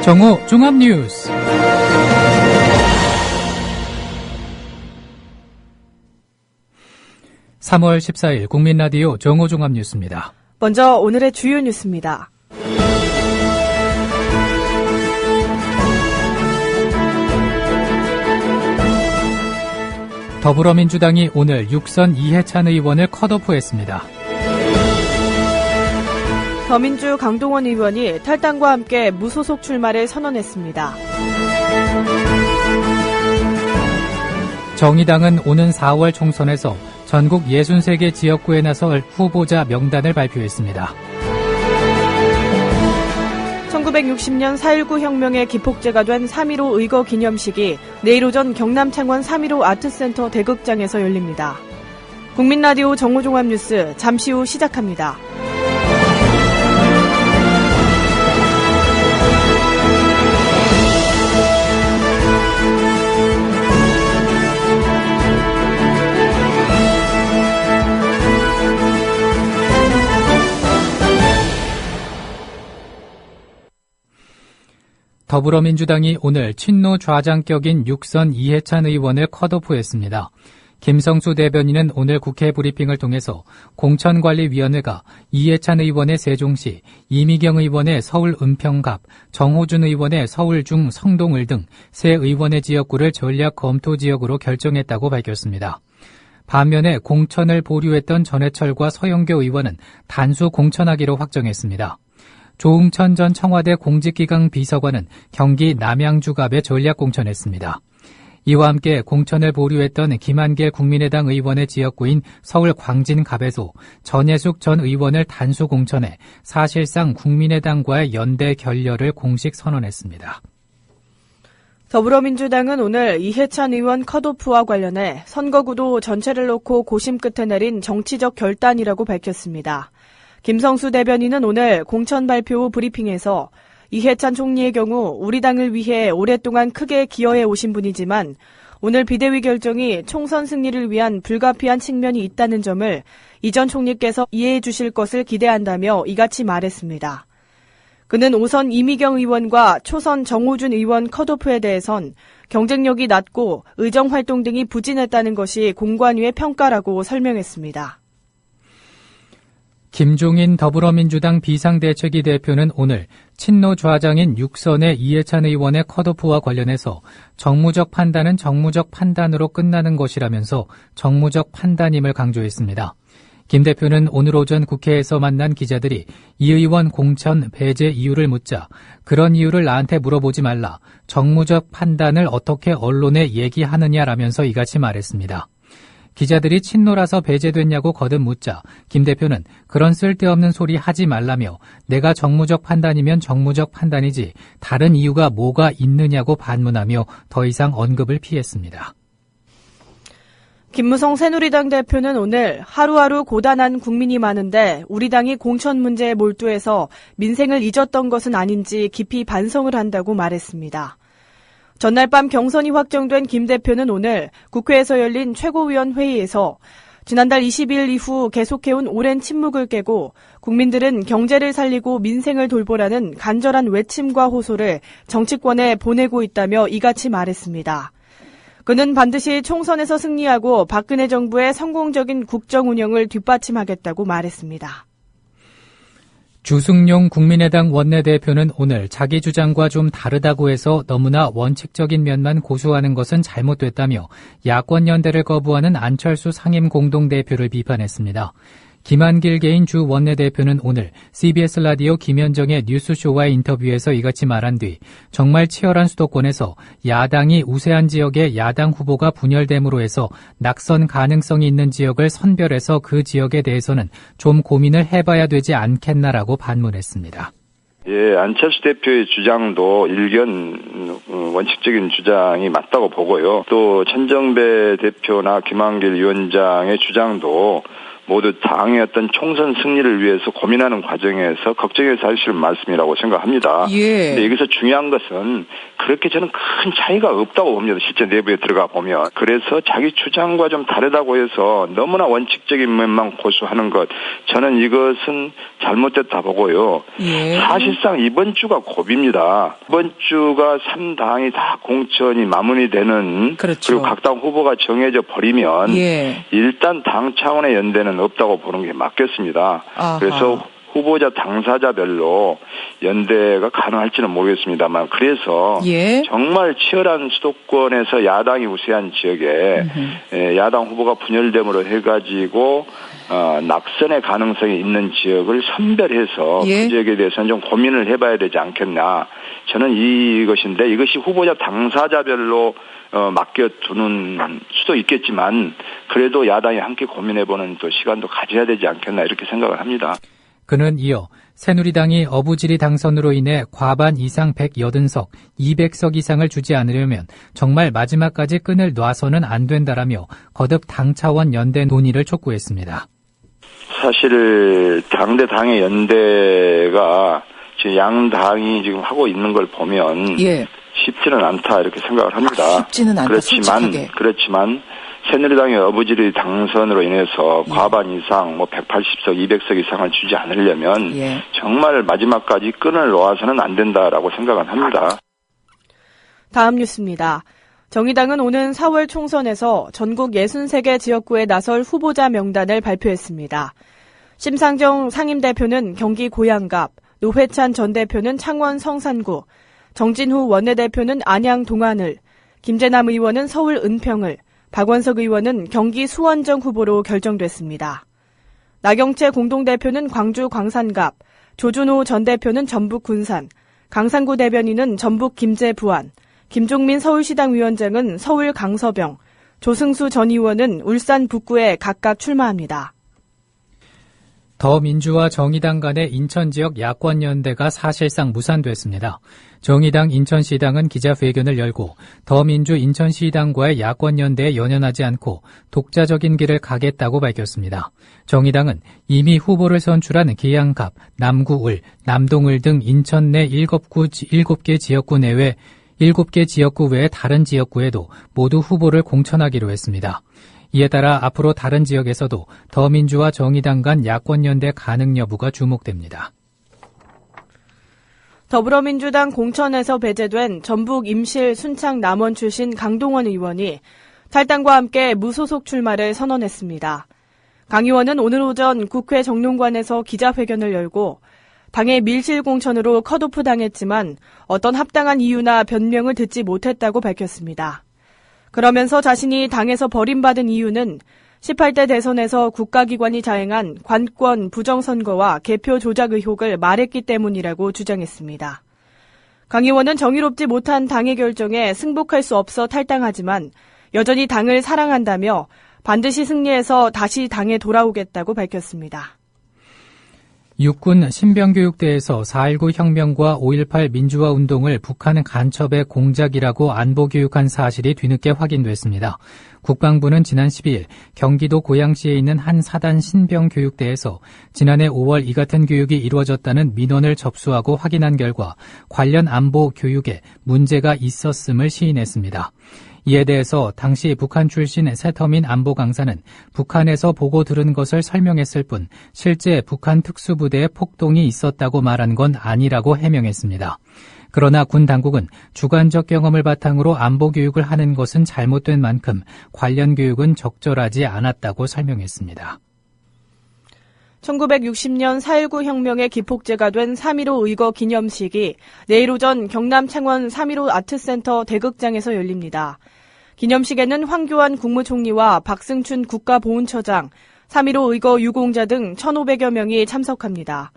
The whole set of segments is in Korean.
정오 종합뉴스. (3월 14일) 국민라디오 정오 종합뉴스입니다. 먼저 오늘의 주요 뉴스입니다. 더불어민주당이 오늘 육선 이해찬 의원을 컷오프했습니다. 더민주 강동원 의원이 탈당과 함께 무소속 출마를 선언했습니다. 정의당은 오는 4월 총선에서 전국 63개 지역구에 나설 후보자 명단을 발표했습니다. 1960년 4.19 혁명의 기폭제가 된 3.15 의거 기념식이 내일 오전 경남 창원 3.15 아트센터 대극장에서 열립니다. 국민라디오 정오종합뉴스 잠시 후 시작합니다. 더불어민주당이 오늘 친노 좌장격인 육선 이해찬 의원을 컷오프했습니다. 김성수 대변인은 오늘 국회 브리핑을 통해서 공천관리위원회가 이해찬 의원의 세종시, 이미경 의원의 서울 은평갑, 정호준 의원의 서울 중 성동을 등 세 의원의 지역구를 전략 검토 지역으로 결정했다고 밝혔습니다. 반면에 공천을 보류했던 전해철과 서영교 의원은 단수 공천하기로 확정했습니다. 조응천 전 청와대 공직기강 비서관은 경기 남양주갑에 전략 공천했습니다. 이와 함께 공천을 보류했던 김한길 국민의당 의원의 지역구인 서울 광진갑에서 전예숙 전 의원을 단수 공천해 사실상 국민의당과의 연대 결렬을 공식 선언했습니다. 더불어민주당은 오늘 이해찬 의원 컷오프와 관련해 선거구도 전체를 놓고 고심 끝에 내린 정치적 결단이라고 밝혔습니다. 김성수 대변인은 오늘 공천 발표 후 브리핑에서 이해찬 총리의 경우 우리 당을 위해 오랫동안 크게 기여해 오신 분이지만 오늘 비대위 결정이 총선 승리를 위한 불가피한 측면이 있다는 점을 이 전 총리께서 이해해 주실 것을 기대한다며 이같이 말했습니다. 그는 5선 이미경 의원과 초선 정호준 의원 컷오프에 대해선 경쟁력이 낮고 의정활동 등이 부진했다는 것이 공관위의 평가라고 설명했습니다. 김종인 더불어민주당 비상대책위 대표는 오늘 친노 좌장인 육선의 이해찬 의원의 컷오프와 관련해서 정무적 판단은 정무적 판단으로 끝나는 것이라면서 정무적 판단임을 강조했습니다. 김 대표는 오늘 오전 국회에서 만난 기자들이 이 의원 공천 배제 이유를 묻자 그런 이유를 나한테 물어보지 말라. 정무적 판단을 어떻게 언론에 얘기하느냐라면서 이같이 말했습니다. 기자들이 친노라서 배제됐냐고 거듭 묻자 김 대표는 그런 쓸데없는 소리 하지 말라며 내가 정무적 판단이면 정무적 판단이지 다른 이유가 뭐가 있느냐고 반문하며 더 이상 언급을 피했습니다. 김무성 새누리당 대표는 오늘 하루하루 고단한 국민이 많은데 우리 당이 공천 문제에 몰두해서 민생을 잊었던 것은 아닌지 깊이 반성을 한다고 말했습니다. 전날 밤 경선이 확정된 김 대표는 오늘 국회에서 열린 최고위원 회의에서 지난달 20일 이후 계속해온 오랜 침묵을 깨고 국민들은 경제를 살리고 민생을 돌보라는 간절한 외침과 호소를 정치권에 보내고 있다며 이같이 말했습니다. 그는 반드시 총선에서 승리하고 박근혜 정부의 성공적인 국정 운영을 뒷받침하겠다고 말했습니다. 주승용 국민의당 원내대표는 오늘 자기 주장과 좀 다르다고 해서 너무나 원칙적인 면만 고수하는 것은 잘못됐다며 야권 연대를 거부하는 안철수 상임공동대표를 비판했습니다. 김한길 개인 주 원내대표는 오늘 CBS 라디오 김현정의 뉴스쇼와의 인터뷰에서 이같이 말한 뒤 정말 치열한 수도권에서 야당이 우세한 지역의 야당 후보가 분열됨으로 해서 낙선 가능성이 있는 지역을 선별해서 그 지역에 대해서는 좀 고민을 해봐야 되지 않겠나라고 반문했습니다. 예, 안철수 대표의 주장도 일견 원칙적인 주장이 맞다고 보고요. 또 천정배 대표나 김한길 위원장의 주장도 모두 당의 어떤 총선 승리를 위해서 고민하는 과정에서 걱정의 사실 말씀이라고 생각합니다. 예. 근데 여기서 중요한 것은 그렇게 저는 큰 차이가 없다고 봅니다. 실제 내부에 들어가 보면. 그래서 자기 주장과 좀 다르다고 해서 너무나 원칙적인 면만 고수하는 것, 저는 이것은 잘못됐다 보고요. 예. 사실상 이번 주가 고비입니다. 이번 주가 3당이 다 공천이 마무리되는, 그렇죠. 그리고 각 당 후보가 정해져 버리면 예. 일단 당 차원의 연대는 없다고 보는 게 맞겠습니다. 아하. 그래서 후보자 당사자별로 연대가 가능할지는 모르겠습니다만, 그래서 예. 정말 치열한 수도권에서 야당이 우세한 지역에 야당 후보가 분열됨으로 해가지고 낙선의 가능성이 있는 지역을 선별해서 예. 그 지역에 대해서는 좀 고민을 해봐야 되지 않겠나. 저는 이것인데, 이것이 후보자 당사자별로 맡겨두는 수도 있겠지만 그래도 야당이 함께 고민해보는 또 시간도 가져야 되지 않겠나, 이렇게 생각을 합니다. 그는 이어 새누리당이 어부지리 당선으로 인해 과반 이상 180석, 200석 이상을 주지 않으려면 정말 마지막까지 끈을 놔서는 안 된다라며 거듭 당 차원 연대 논의를 촉구했습니다. 사실 당대 당의 연대가 지금 양당이 지금 하고 있는 걸 보면 예. 쉽지는 않다, 이렇게 생각을 합니다. 쉽지는 않다, 솔직하게. 그렇지만 새누리당의 어부지리 당선으로 인해서 과반 이상 180석, 200석 이상을 주지 않으려면 예. 정말 마지막까지 끈을 놓아서는 안 된다라고 생각은 합니다. 다음 뉴스입니다. 정의당은 오는 4월 총선에서 전국 63개 지역구에 나설 후보자 명단을 발표했습니다. 심상정 상임대표는 경기 고양갑, 노회찬 전 대표는 창원 성산구, 정진후 원내대표는 안양 동안을, 김재남 의원은 서울 은평을, 박원석 의원은 경기 수원정 후보로 결정됐습니다. 나경채 공동대표는 광주 광산갑, 조준호 전 대표는 전북 군산, 강상구 대변인은 전북 김제 부안, 김종민 서울시당 위원장은 서울 강서병, 조승수 전 의원은 울산 북구에 각각 출마합니다. 더민주와 정의당 간의 인천 지역 야권 연대가 사실상 무산됐습니다. 정의당 인천시당은 기자회견을 열고 더민주 인천시당과의 야권 연대에 연연하지 않고 독자적인 길을 가겠다고 밝혔습니다. 정의당은 이미 후보를 선출한 계양갑, 남구을, 남동을 등 인천 내 7개 지역구 내외 7개 지역구 외의 다른 지역구에도 모두 후보를 공천하기로 했습니다. 이에 따라 앞으로 다른 지역에서도 더민주와 정의당 간 야권연대 가능 여부가 주목됩니다. 더불어민주당 공천에서 배제된 전북 임실 순창 남원 출신 강동원 의원이 탈당과 함께 무소속 출마를 선언했습니다. 강 의원은 오늘 오전 국회 정론관에서 기자회견을 열고 당의 밀실 공천으로 컷오프 당했지만 어떤 합당한 이유나 변명을 듣지 못했다고 밝혔습니다. 그러면서 자신이 당에서 버림받은 이유는 18대 대선에서 국가기관이 자행한 관권 부정선거와 개표 조작 의혹을 말했기 때문이라고 주장했습니다. 강 의원은 정의롭지 못한 당의 결정에 승복할 수 없어 탈당하지만 여전히 당을 사랑한다며 반드시 승리해서 다시 당에 돌아오겠다고 밝혔습니다. 육군 신병교육대에서 4.19 혁명과 5.18 민주화 운동을 북한 간첩의 공작이라고 안보교육한 사실이 뒤늦게 확인됐습니다. 국방부는 지난 12일 경기도 고양시에 있는 한 사단 신병교육대에서 지난해 5월 이 같은 교육이 이루어졌다는 민원을 접수하고 확인한 결과 관련 안보 교육에 문제가 있었음을 시인했습니다. 이에 대해서 당시 북한 출신 세터민 안보 강사는 북한에서 보고 들은 것을 설명했을 뿐 실제 북한 특수부대에 폭동이 있었다고 말한 건 아니라고 해명했습니다. 그러나 군 당국은 주관적 경험을 바탕으로 안보 교육을 하는 것은 잘못된 만큼 관련 교육은 적절하지 않았다고 설명했습니다. 1960년 4.19 혁명의 기폭제가 된 3.15 의거 기념식이 내일 오전 경남 창원 3.15 아트센터 대극장에서 열립니다. 기념식에는 황교안 국무총리와 박승춘 국가보훈처장, 3.15 의거 유공자 등 1,500여 명이 참석합니다.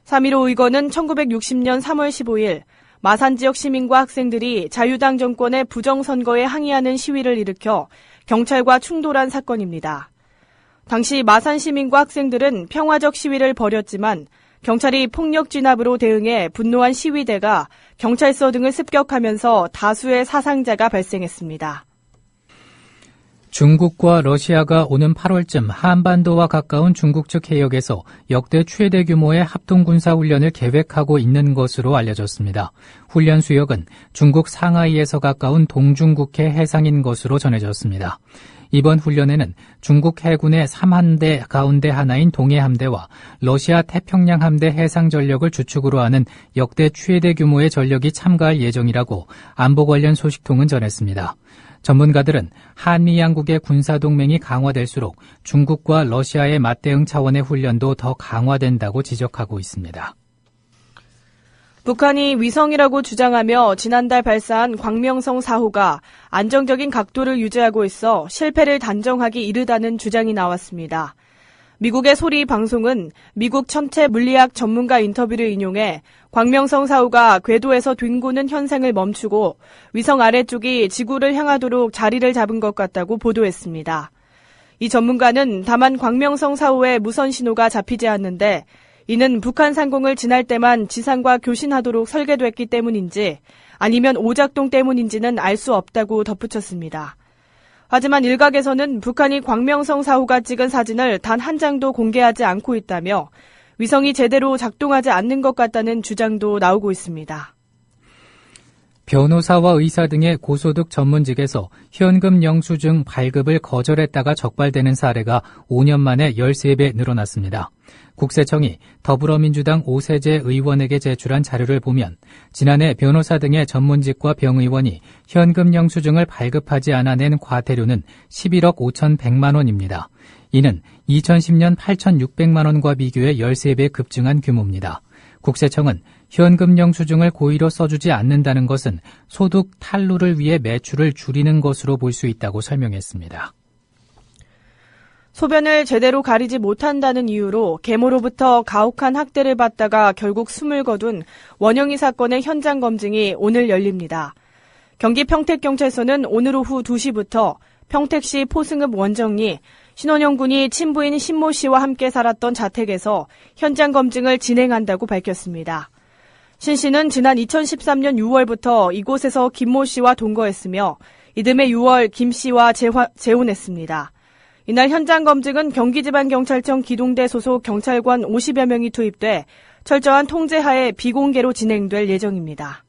3.15 의거는 1960년 3월 15일 마산 지역 시민과 학생들이 자유당 정권의 부정선거에 항의하는 시위를 일으켜 경찰과 충돌한 사건입니다. 당시 마산 시민과 학생들은 평화적 시위를 벌였지만 경찰이 폭력 진압으로 대응해 분노한 시위대가 경찰서 등을 습격하면서 다수의 사상자가 발생했습니다. 중국과 러시아가 오는 8월쯤 한반도와 가까운 중국 측 해역에서 역대 최대 규모의 합동군사훈련을 계획하고 있는 것으로 알려졌습니다. 훈련 수역은 중국 상하이에서 가까운 동중국해 해상인 것으로 전해졌습니다. 이번 훈련에는 중국 해군의 3함대 가운데 하나인 동해함대와 러시아 태평양함대 해상전력을 주축으로 하는 역대 최대 규모의 전력이 참가할 예정이라고 안보 관련 소식통은 전했습니다. 전문가들은 한미 양국의 군사동맹이 강화될수록 중국과 러시아의 맞대응 차원의 훈련도 더 강화된다고 지적하고 있습니다. 북한이 위성이라고 주장하며 지난달 발사한 광명성 4호가 안정적인 각도를 유지하고 있어 실패를 단정하기 이르다는 주장이 나왔습니다. 미국의 소리 방송은 미국 천체 물리학 전문가 인터뷰를 인용해 광명성 4호가 궤도에서 뒹구는 현상을 멈추고 위성 아래쪽이 지구를 향하도록 자리를 잡은 것 같다고 보도했습니다. 이 전문가는 다만 광명성 4호의 무선 신호가 잡히지 않는데 이는 북한 상공을 지날 때만 지상과 교신하도록 설계됐기 때문인지 아니면 오작동 때문인지는 알 수 없다고 덧붙였습니다. 하지만 일각에서는 북한이 광명성 4호가 찍은 사진을 단 한 장도 공개하지 않고 있다며 위성이 제대로 작동하지 않는 것 같다는 주장도 나오고 있습니다. 변호사와 의사 등의 고소득 전문직에서 현금 영수증 발급을 거절했다가 적발되는 사례가 5년 만에 13배 늘어났습니다. 국세청이 더불어민주당 오세재 의원에게 제출한 자료를 보면 지난해 변호사 등의 전문직과 병의원이 현금 영수증을 발급하지 않아 낸 과태료는 11억 5,100만 원입니다. 이는 2010년 8,600만 원과 비교해 13배 급증한 규모입니다. 국세청은 현금 영수증을 고의로 써주지 않는다는 것은 소득 탈루를 위해 매출을 줄이는 것으로 볼 수 있다고 설명했습니다. 소변을 제대로 가리지 못한다는 이유로 계모로부터 가혹한 학대를 받다가 결국 숨을 거둔 원영희 사건의 현장 검증이 오늘 열립니다. 경기 평택경찰서는 오늘 오후 2시부터 평택시 포승읍 원정리 신원영 군이 친부인 신모 씨와 함께 살았던 자택에서 현장 검증을 진행한다고 밝혔습니다. 신 씨는 지난 2013년 6월부터 이곳에서 김모 씨와 동거했으며 이듬해 6월 김 씨와 재혼했습니다. 이날 현장 검증은 경기지방경찰청 기동대 소속 경찰관 50여 명이 투입돼 철저한 통제하에 비공개로 진행될 예정입니다.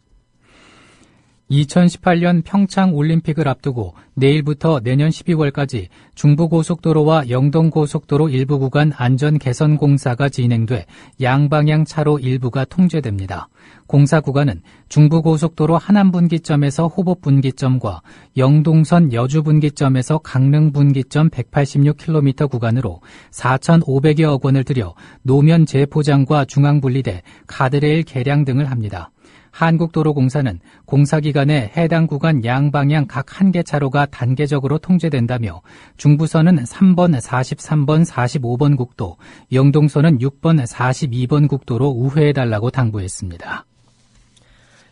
2018년 평창 올림픽을 앞두고 내일부터 내년 12월까지 중부고속도로와 영동고속도로 일부 구간 안전 개선 공사가 진행돼 양방향 차로 일부가 통제됩니다. 공사 구간은 중부고속도로 하남분기점에서 호법분기점과 영동선 여주분기점에서 강릉분기점 186km 구간으로 4,500여억 원을 들여 노면 재포장과 중앙분리대, 가드레일 개량 등을 합니다. 한국도로공사는 공사 기간에 해당 구간 양방향 각 한 개 차로가 단계적으로 통제된다며 중부선은 3번, 43번, 45번 국도, 영동선은 6번, 42번 국도로 우회해달라고 당부했습니다.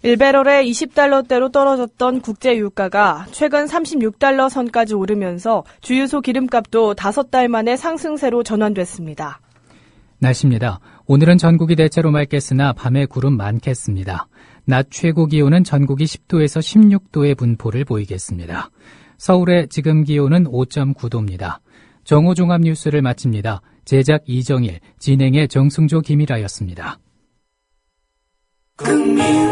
1배럴에 20달러대로 떨어졌던 국제유가가 최근 36달러 선까지 오르면서 주유소 기름값도 5달 만에 상승세로 전환됐습니다. 날씨입니다. 오늘은 전국이 대체로 맑겠으나 밤에 구름 많겠습니다. 낮 최고 기온은 전국이 10도에서 16도의 분포를 보이겠습니다. 서울의 지금 기온은 5.9도입니다. 정오종합 뉴스를 마칩니다. 제작 이정일, 진행의 정승조 김일아였습니다. 국민라디오